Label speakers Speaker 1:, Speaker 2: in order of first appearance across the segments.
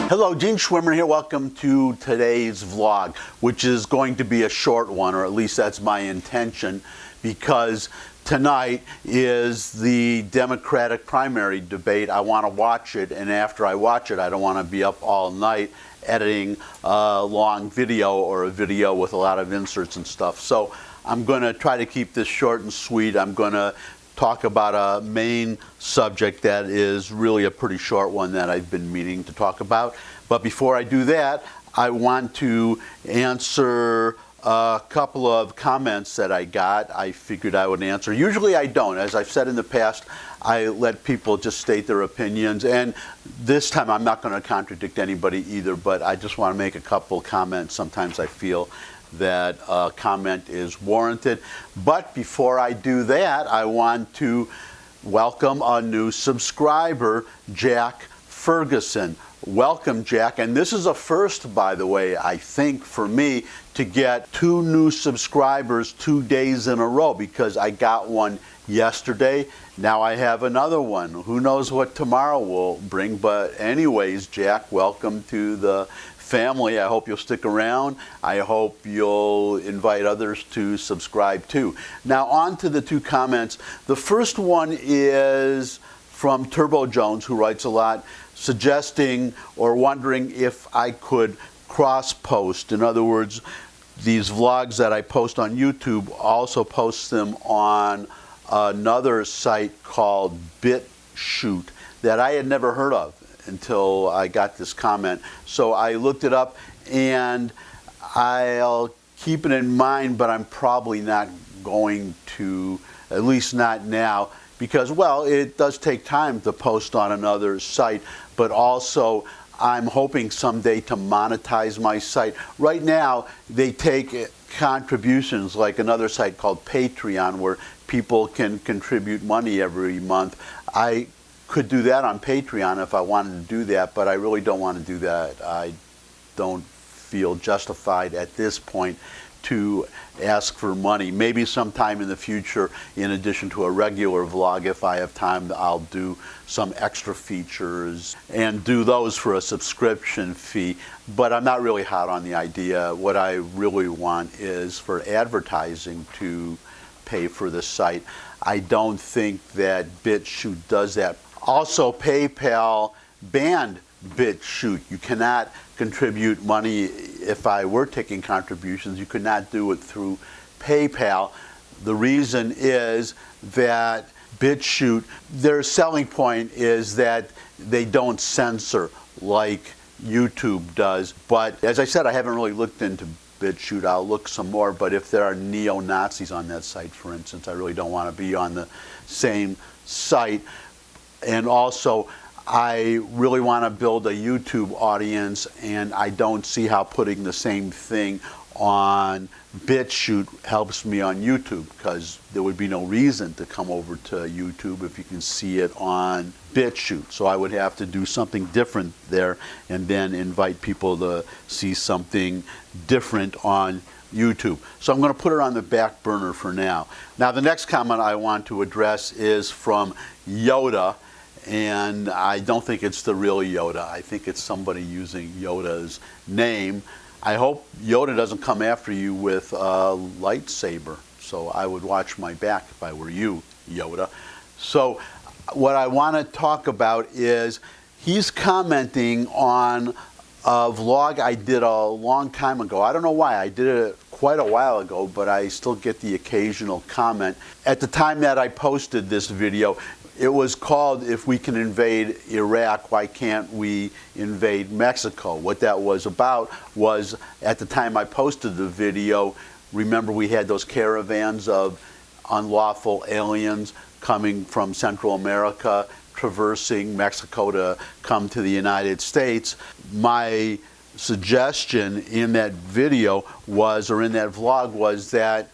Speaker 1: Hello, Gene Schwimmer here. Welcome to today's vlog, which is going to be a short one, or at least that's my intention, because tonight is the Democratic primary debate. I want to watch it, and after I watch it, I don't want to be up all night editing a long video or a video with a lot of inserts and stuff. So I'm going to try to keep this short and sweet. I'm going to talk about a main subject that is really a pretty short one that I've been meaning to talk about. But before I do that, I want to answer a couple of comments that I got. I figured I would answer. Usually I don't. As I've said in the past, I let people just state their opinions. And this time I'm not going to contradict anybody either, but I just want to make a couple comments. Sometimes I feel that a comment is warranted. But before I do that, I want to welcome a new subscriber, Jack Ferguson. Welcome, Jack. And this is a first, by the way, I think, for me to get 2 new subscribers 2 days in a row, because I got one yesterday. Now I have another one. Who knows what tomorrow will bring? But anyways, Jack, welcome to the family. I hope you'll stick around. I hope you'll invite others to subscribe too. Now on to the 2 comments. The first one is from Turbo Jones, who writes a lot, suggesting or wondering if I could cross-post. In other words, these vlogs that I post on YouTube, also post them on another site called BitChute that I had never heard of until I got this comment. So I looked it up, and I'll keep it in mind, but I'm probably not going to, at least not now, because, well, it does take time to post on another site, but also I'm hoping someday to monetize my site. Right now, they take contributions, like another site called Patreon, where people can contribute money every month. I could do that on Patreon if I wanted to do that, but I really don't want to do that. I don't feel justified at this point to ask for money. Maybe sometime in the future, in addition to a regular vlog, if I have time, I'll do some extra features and do those for a subscription fee. But I'm not really hot on the idea. What I really want is for advertising to pay for the site. I don't think that BitChute does that. Also, PayPal banned BitChute. You cannot contribute money. If I were taking contributions, you could not do it through PayPal. The reason is that BitChute, their selling point is that they don't censor like YouTube does. But as I said, I haven't really looked into BitChute. I'll look some more, but if there are neo-Nazis on that site, for instance, I really don't want to be on the same site. And also, I really want to build a YouTube audience, and I don't see how putting the same thing on BitChute helps me on YouTube, because there would be no reason to come over to YouTube if you can see it on BitChute. So I would have to do something different there and then invite people to see something different on YouTube. So I'm going to put it on the back burner for now. Now the next comment I want to address is from Yoda. And I don't think it's the real Yoda. I think it's somebody using Yoda's name. I hope Yoda doesn't come after you with a lightsaber. So I would watch my back if I were you, Yoda. So what I want to talk about is he's commenting on a vlog I did a long time ago. I don't know why. I did it quite a while ago, but I still get the occasional comment. At the time that I posted this video, it was called "If We Can Invade Iraq, Why Can't We Invade Mexico?" What that was about was, at the time I posted the video, remember we had those caravans of unlawful aliens coming from Central America, traversing Mexico to come to the United States. My suggestion in that video was, or in that vlog, was that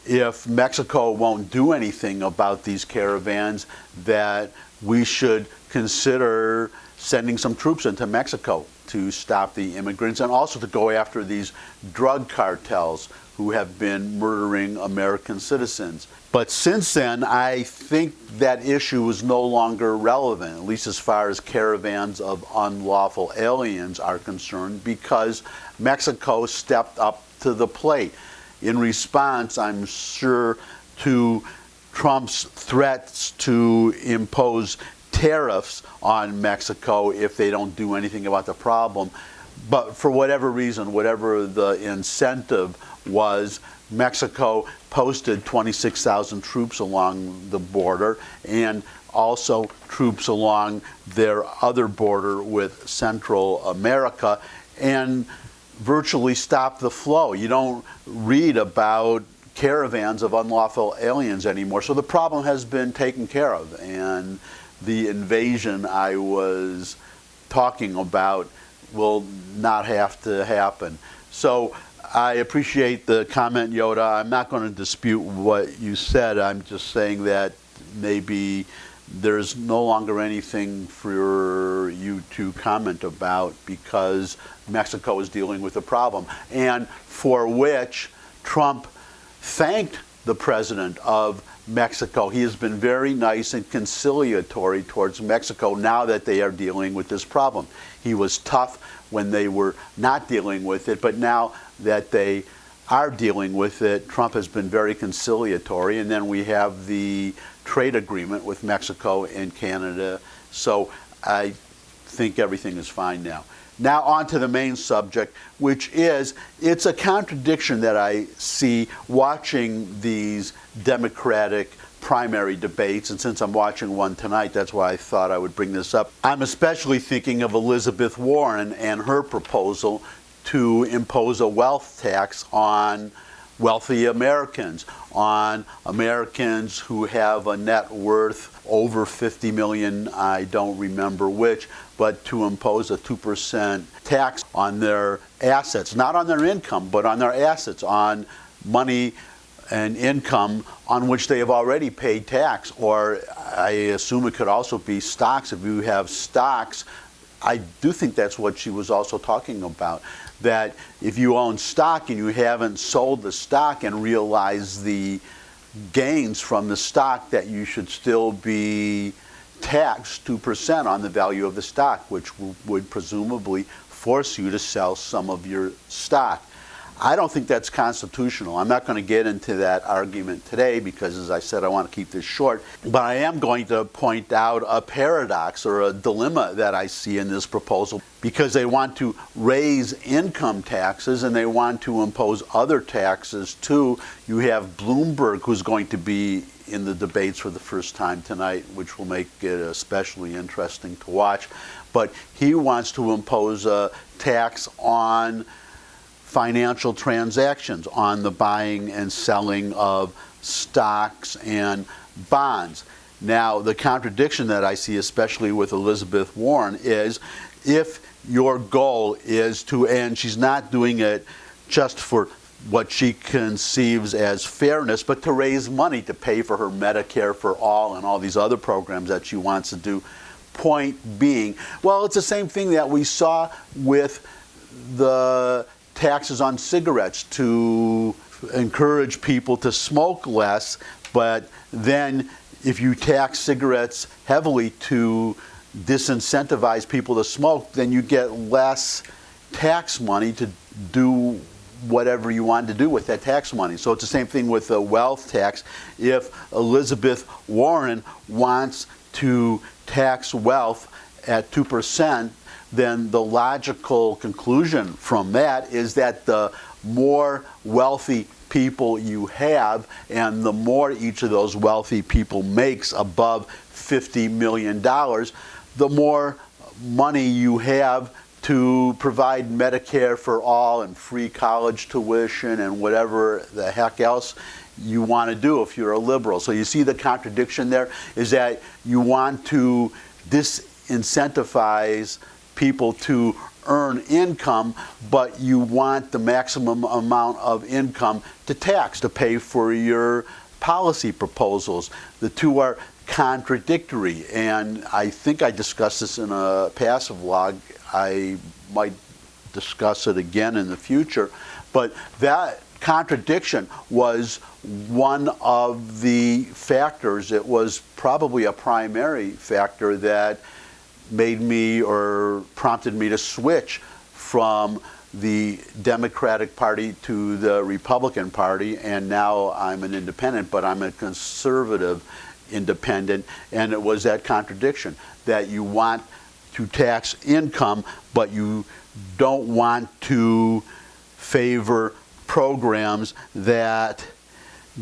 Speaker 1: if Mexico won't do anything about these caravans, that we should consider sending some troops into Mexico to stop the immigrants and also to go after these drug cartels who have been murdering American citizens. But since then, I think that issue is no longer relevant, at least as far as caravans of unlawful aliens are concerned, because Mexico stepped up to the plate in response, I'm sure, to Trump's threats to impose tariffs on Mexico if they don't do anything about the problem. But for whatever reason, whatever the incentive was, Mexico posted 26,000 troops along the border and also troops along their other border with Central America and virtually stopped the flow. You don't read about caravans of unlawful aliens anymore. So the problem has been taken care of, and the invasion I was talking about will not have to happen. So I appreciate the comment, Yoda. I'm not going to dispute what you said. I'm just saying that maybe there's no longer anything for you to comment about because Mexico is dealing with a problem, and for which Trump thanked the president of Mexico. He has been very nice and conciliatory towards Mexico now that they are dealing with this problem. He was tough when they were not dealing with it, but now that they are dealing with it, Trump has been very conciliatory. And then we have the trade agreement with Mexico and Canada. So I think everything is fine now. Now on to the main subject, which is, it's a contradiction that I see watching these Democratic primary debates, and since I'm watching one tonight, that's why I thought I would bring this up. I'm especially thinking of Elizabeth Warren and her proposal to impose a wealth tax on wealthy Americans, on Americans who have a net worth over 50 million, I don't remember which, but to impose a 2% tax on their assets, not on their income, but on their assets, on money and income on which they have already paid tax. Or I assume it could also be stocks. If you have stocks, I do think that's what she was also talking about, that if you own stock and you haven't sold the stock and realized the gains from the stock, that you should still be taxed 2% on the value of the stock, which would presumably force you to sell some of your stock. I don't think that's constitutional. I'm not going to get into that argument today because, as I said, I want to keep this short. But I am going to point out a paradox or a dilemma that I see in this proposal, because they want to raise income taxes and they want to impose other taxes too. You have Bloomberg, who's going to be in the debates for the first time tonight, which will make it especially interesting to watch. But he wants to impose a tax on financial transactions, on the buying and selling of stocks and bonds. Now, the contradiction that I see, especially with Elizabeth Warren, is if your goal is to, and she's not doing it just for what she conceives as fairness, but to raise money to pay for her Medicare for All and all these other programs that she wants to do. Point being, well, it's the same thing that we saw with the taxes on cigarettes to encourage people to smoke less, but then if you tax cigarettes heavily to disincentivize people to smoke, then you get less tax money to do whatever you want to do with that tax money. So it's the same thing with the wealth tax. If Elizabeth Warren wants to tax wealth at 2%, then the logical conclusion from that is that the more wealthy people you have and the more each of those wealthy people makes above $50 million, the more money you have to provide Medicare for All and free college tuition and whatever the heck else you want to do if you're a liberal. So you see the contradiction there is that you want to disincentivize people to earn income, but you want the maximum amount of income to tax, to pay for your policy proposals. The two are contradictory. And I think I discussed this in a past vlog. I might discuss it again in the future. But that contradiction was one of the factors. It was probably a primary factor that made me or prompted me to switch from the Democratic Party to the Republican Party, and now I'm an independent, but I'm a conservative independent. And it was that contradiction that you want to tax income, but you don't want to favor programs that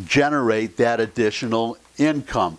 Speaker 1: generate that additional income.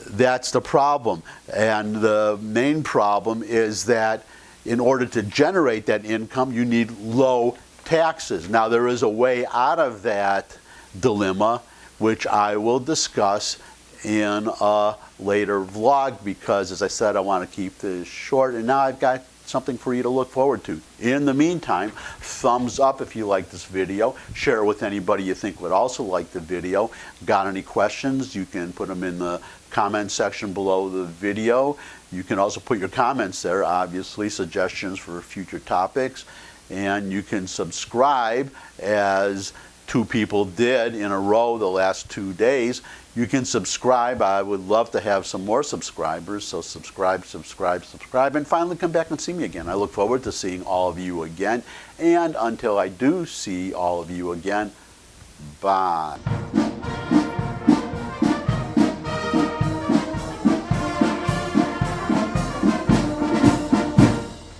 Speaker 1: That's the problem. And the main problem is that in order to generate that income, you need low taxes. Now, there is a way out of that dilemma, which I will discuss in a later vlog, because, as I said, I want to keep this short. And now I've got something for you to look forward to. In the meantime, thumbs up if you like this video. Share it with anybody you think would also like the video. Got any questions? You can put them in the comment section below the video. You can also put your comments there, obviously, suggestions for future topics. And you can subscribe, as 2 people did in a row the last 2 days. You can subscribe. I would love to have some more subscribers, so subscribe, subscribe, subscribe, and finally come back and see me again. I look forward to seeing all of you again. And until I do see all of you again, bye.